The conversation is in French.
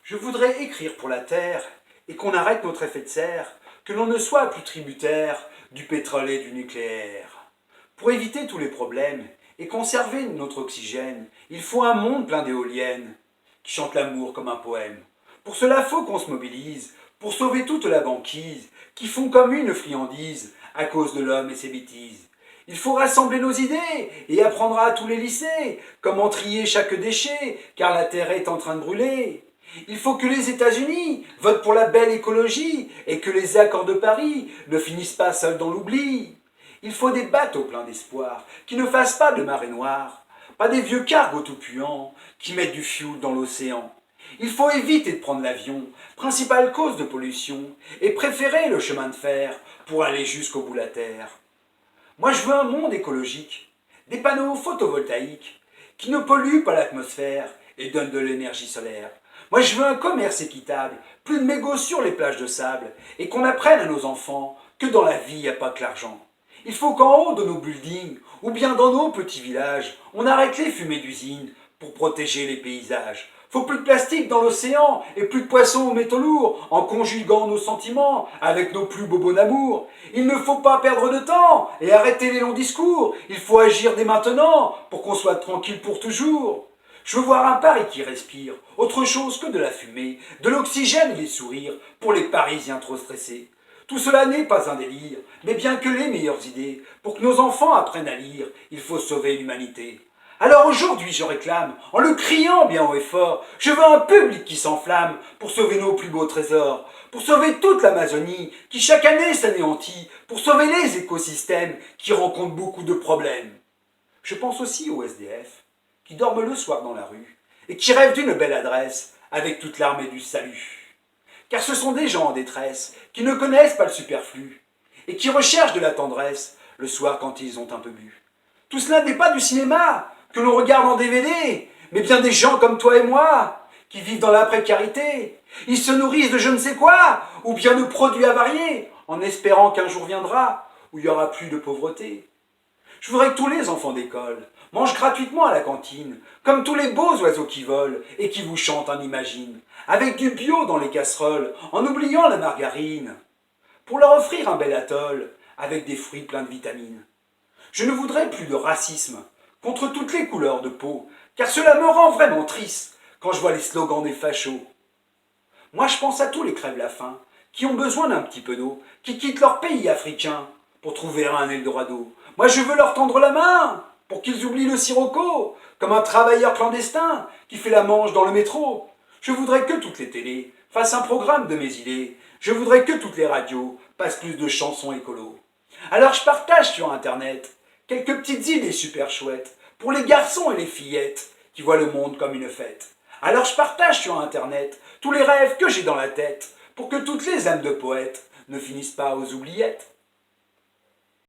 Je voudrais écrire pour la terre et qu'on arrête notre effet de serre, que l'on ne soit plus tributaire du pétrole et du nucléaire. Pour éviter tous les problèmes et conserver notre oxygène, il faut un monde plein d'éoliennes qui chantent l'amour comme un poème. Pour cela, faut qu'on se mobilise pour sauver toute la banquise qui font comme une friandise à cause de l'homme et ses bêtises. Il faut rassembler nos idées et apprendre à tous les lycées comment trier chaque déchet, car la terre est en train de brûler. Il faut que les États-Unis votent pour la belle écologie et que les accords de Paris ne finissent pas seuls dans l'oubli. Il faut des bateaux pleins d'espoir qui ne fassent pas de marée noire, pas des vieux cargos tout puants qui mettent du fioul dans l'océan. Il faut éviter de prendre l'avion, principale cause de pollution, et préférer le chemin de fer pour aller jusqu'au bout de la terre. Moi je veux un monde écologique, des panneaux photovoltaïques qui ne polluent pas l'atmosphère et donnent de l'énergie solaire. Moi je veux un commerce équitable, plus de mégots sur les plages de sable, et qu'on apprenne à nos enfants que dans la vie il n'y a pas que l'argent. Il faut qu'en haut de nos buildings, ou bien dans nos petits villages, on arrête les fumées d'usines pour protéger les paysages. Faut plus de plastique dans l'océan et plus de poissons aux métaux lourds en conjuguant nos sentiments avec nos plus beaux mots d'amour. Il ne faut pas perdre de temps et arrêter les longs discours. Il faut agir dès maintenant pour qu'on soit tranquille pour toujours. Je veux voir un Paris qui respire, autre chose que de la fumée, de l'oxygène et des sourires pour les Parisiens trop stressés. Tout cela n'est pas un délire, mais bien que les meilleures idées. Pour que nos enfants apprennent à lire, il faut sauver l'humanité. Alors aujourd'hui je réclame, en le criant bien haut et fort, je veux un public qui s'enflamme pour sauver nos plus beaux trésors, pour sauver toute l'Amazonie qui chaque année s'anéantit, pour sauver les écosystèmes qui rencontrent beaucoup de problèmes. Je pense aussi aux SDF qui dorment le soir dans la rue et qui rêvent d'une belle adresse avec toute l'armée du salut. Car ce sont des gens en détresse qui ne connaissent pas le superflu et qui recherchent de la tendresse le soir quand ils ont un peu bu. Tout cela n'est pas du cinéma que l'on regarde en DVD, mais bien des gens comme toi et moi, qui vivent dans la précarité. Ils se nourrissent de je ne sais quoi, ou bien de produits avariés, en espérant qu'un jour viendra où il n'y aura plus de pauvreté. Je voudrais que tous les enfants d'école mangent gratuitement à la cantine, comme tous les beaux oiseaux qui volent et qui vous chantent un imagine, avec du bio dans les casseroles, en oubliant la margarine, pour leur offrir un bel atoll, avec des fruits pleins de vitamines. Je ne voudrais plus de racisme, contre toutes les couleurs de peau, car cela me rend vraiment triste quand je vois les slogans des fachos. Moi je pense à tous les crèves-la-faim, qui ont besoin d'un petit peu d'eau, qui quittent leur pays africain pour trouver un Eldorado. Moi je veux leur tendre la main, pour qu'ils oublient le sirocco, comme un travailleur clandestin qui fait la manche dans le métro. Je voudrais que toutes les télés fassent un programme de mes idées. Je voudrais que toutes les radios passent plus de chansons écolo. Alors je partage sur Internet quelques petites idées super chouettes pour les garçons et les fillettes qui voient le monde comme une fête. Alors je partage sur Internet tous les rêves que j'ai dans la tête pour que toutes les âmes de poètes ne finissent pas aux oubliettes.